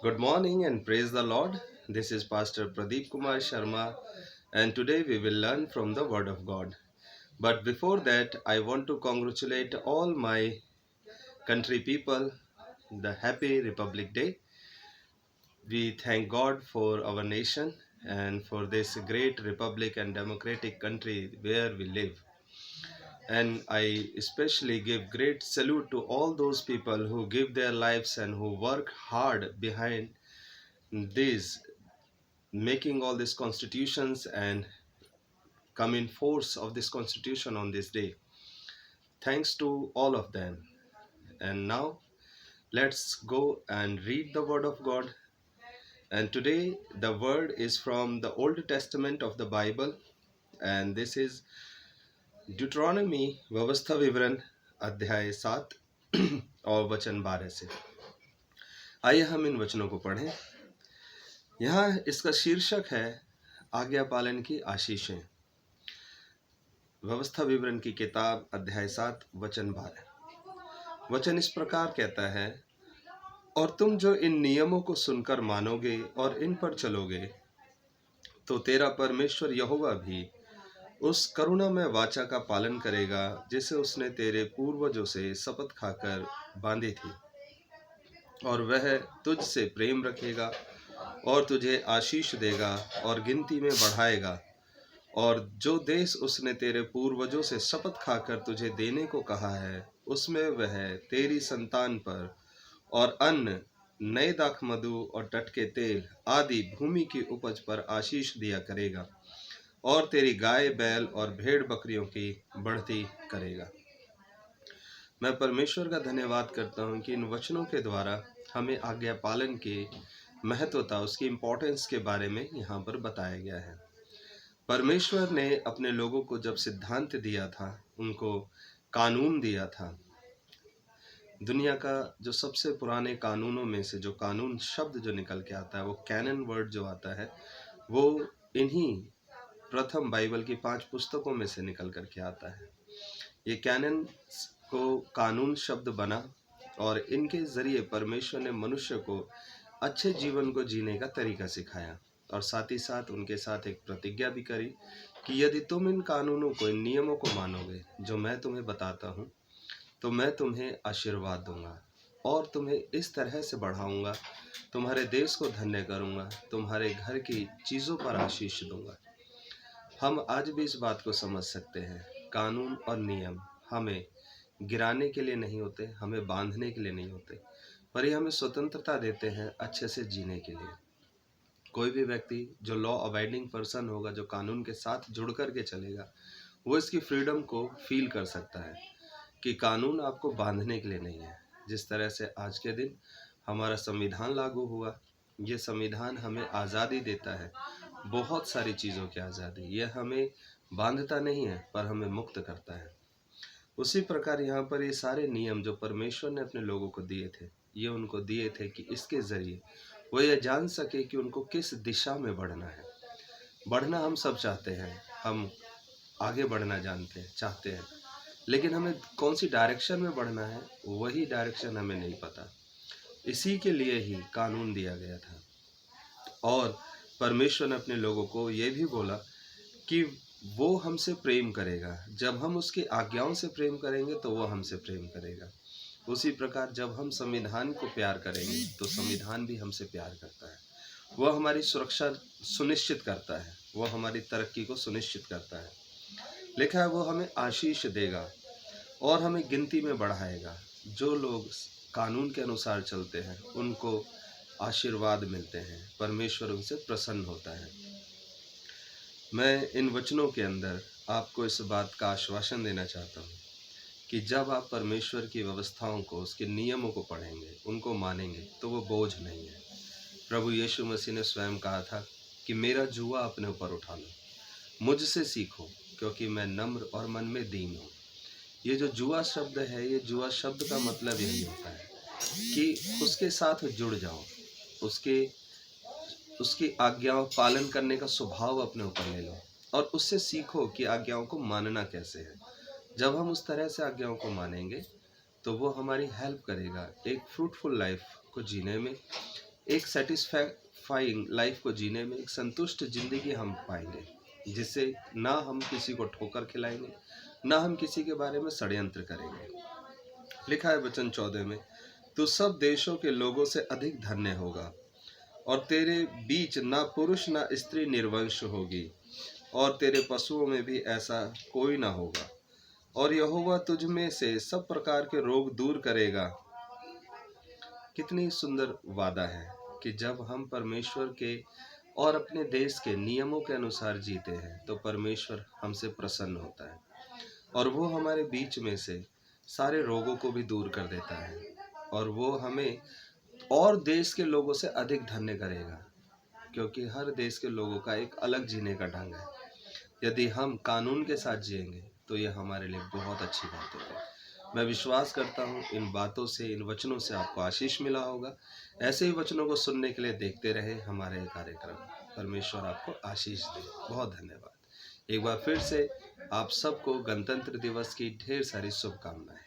Good morning and praise the Lord. This is Pastor Pradeep Kumar Sharma, and today we will learn from the Word of God. But before that, I want to congratulate all my country people the happy Republic Day. We thank God for our nation and for this great republic and democratic country where we live. And I especially give great salute to all those people who give their lives and who work hard behind these making all these constitutions and come in force of this constitution on this day. Thanks to all of them. And now let's go and read the word of God. And today the word is from the Old Testament of the Bible, and this is Deuteronomy व्यवस्था विवरण अध्याय 7 और वचन 12 से। आइए हम इन वचनों को पढ़ें। यहाँ इसका शीर्षक है आज्ञा पालन की आशीषें। व्यवस्था विवरण की किताब अध्याय 7 वचन 12। वचन इस प्रकार कहता है, और तुम जो इन नियमों को सुनकर मानोगे और इन पर चलोगे, तो तेरा परमेश्वर यहोवा भी उस करुणामय वाचा का पालन करेगा जिसे उसने तेरे पूर्वजों से शपथ खाकर बांधी थी, और वह तुझ से प्रेम रखेगा और तुझे आशीष देगा और गिनती में बढ़ाएगा। और जो देश उसने तेरे पूर्वजों से शपथ खाकर तुझे देने को कहा है, उसमें वह तेरी संतान पर और अन्न, नए दाखमधु और टटके तेल आदि भूमि की उपज पर आशीष दिया करेगा, और तेरी गाय बैल और भेड़ बकरियों की बढ़ती करेगा। मैं परमेश्वर का धन्यवाद करता हूँ कि इन वचनों के द्वारा हमें आज्ञा पालन की महत्वता, उसकी इम्पोर्टेंस के बारे में यहाँ पर बताया गया है। परमेश्वर ने अपने लोगों को जब सिद्धांत दिया था, उनको कानून दिया था। दुनिया का जो सबसे पुराने कानूनों में से जो कानून शब्द जो निकल के आता है, वो कैनन वर्ड जो आता है, वो इन्हीं प्रथम बाइबल की 5 पुस्तकों में से निकल करके आता है। ये कैनन को कानून शब्द बना और इनके जरिए परमेश्वर ने मनुष्य को अच्छे जीवन को जीने का तरीका सिखाया, और साथ ही साथ उनके साथ एक प्रतिज्ञा भी करी कि यदि तुम इन कानूनों को, इन नियमों को मानोगे जो मैं तुम्हें बताता हूँ, तो मैं तुम्हें आशीर्वाद दूंगा और तुम्हें इस तरह से बढ़ाऊंगा, तुम्हारे देश को धन्य करूंगा, तुम्हारे घर की चीज़ों पर आशीष दूंगा। हम आज भी इस बात को समझ सकते हैं, कानून और नियम हमें गिराने के लिए नहीं होते, हमें बांधने के लिए नहीं होते, पर ये हमें स्वतंत्रता देते हैं अच्छे से जीने के लिए। कोई भी व्यक्ति जो लॉ अबाइडिंग पर्सन होगा, जो कानून के साथ जुड़ कर के चलेगा, वो इसकी फ्रीडम को फील कर सकता है कि कानून आपको बांधने के लिए नहीं है। जिस तरह से आज के दिन हमारा संविधान लागू हुआ, ये संविधान हमें आज़ादी देता है, बहुत सारी चीज़ों की आज़ादी। यह हमें बांधता नहीं है, पर हमें मुक्त करता है। उसी प्रकार यहाँ पर ये सारे नियम जो परमेश्वर ने अपने लोगों को दिए थे, ये उनको दिए थे कि इसके ज़रिए वो ये जान सके कि उनको किस दिशा में बढ़ना है। बढ़ना हम सब चाहते हैं, हम आगे बढ़ना चाहते हैं, लेकिन हमें कौन सी डायरेक्शन में बढ़ना है, वही डायरेक्शन हमें नहीं पता। इसी के लिए ही कानून दिया गया था। और परमेश्वर ने अपने लोगों को ये भी बोला कि वो हमसे प्रेम करेगा। जब हम उसकी आज्ञाओं से प्रेम करेंगे तो वो हमसे प्रेम करेगा। उसी प्रकार जब हम संविधान को प्यार करेंगे तो संविधान भी हमसे प्यार करता है। वह हमारी सुरक्षा सुनिश्चित करता है, वह हमारी तरक्की को सुनिश्चित करता है। लिखा है वो हमें आशीष देगा और हमें गिनती में बढ़ाएगा। जो लोग कानून के अनुसार चलते हैं उनको आशीर्वाद मिलते हैं, परमेश्वर उनसे प्रसन्न होता है। मैं इन वचनों के अंदर आपको इस बात का आश्वासन देना चाहता हूँ कि जब आप परमेश्वर की व्यवस्थाओं को, उसके नियमों को पढ़ेंगे, उनको मानेंगे, तो वो बोझ नहीं है। प्रभु यीशु मसीह ने स्वयं कहा था कि मेरा जुआ अपने ऊपर उठा लो, मुझसे सीखो, क्योंकि मैं नम्र और मन में दीन हूँ। ये जो जुआ शब्द है, ये जुआ शब्द का मतलब यही होता है कि उसके साथ जुड़ जाओ, उसकी आज्ञाओं पालन करने का स्वभाव अपने ऊपर ले लो और उससे सीखो कि आज्ञाओं को मानना कैसे है। जब हम उस तरह से आज्ञाओं को मानेंगे तो वो हमारी हेल्प करेगा एक फ्रूटफुल लाइफ को जीने में, एक सेटिस्फाइंग लाइफ को जीने में एक संतुष्ट जिंदगी हम पाएंगे, जिससे ना हम किसी को ठोकर खिलाएंगे, ना हम किसी के बारे में षड्यंत्र करेंगे। लिखा है वचन 14 में, तू सब देशों के लोगों से अधिक धन्य होगा, और तेरे बीच ना पुरुष ना स्त्री निर्वंश होगी, और तेरे पशुओं में भी ऐसा कोई ना होगा, और यहोवा तुझ में से सब प्रकार के रोग दूर करेगा। कितनी सुंदर वादा है कि जब हम परमेश्वर के और अपने देश के नियमों के अनुसार जीते हैं तो परमेश्वर हमसे प्रसन्न होता है, और वो हमारे बीच में से सारे रोगों को भी दूर कर देता है, और वो हमें और देश के लोगों से अधिक धन्य करेगा, क्योंकि हर देश के लोगों का एक अलग जीने का ढंग है। यदि हम कानून के साथ जिएंगे तो ये हमारे लिए बहुत अच्छी बात होगी। मैं विश्वास करता हूँ इन बातों से, इन वचनों से आपको आशीष मिला होगा। ऐसे ही वचनों को सुनने के लिए देखते रहे हमारे कार्यक्रम। परमेश्वर आपको आशीष दे। बहुत धन्यवाद। एक बार फिर से आप सबको गणतंत्र दिवस की ढेर सारी शुभकामनाएं।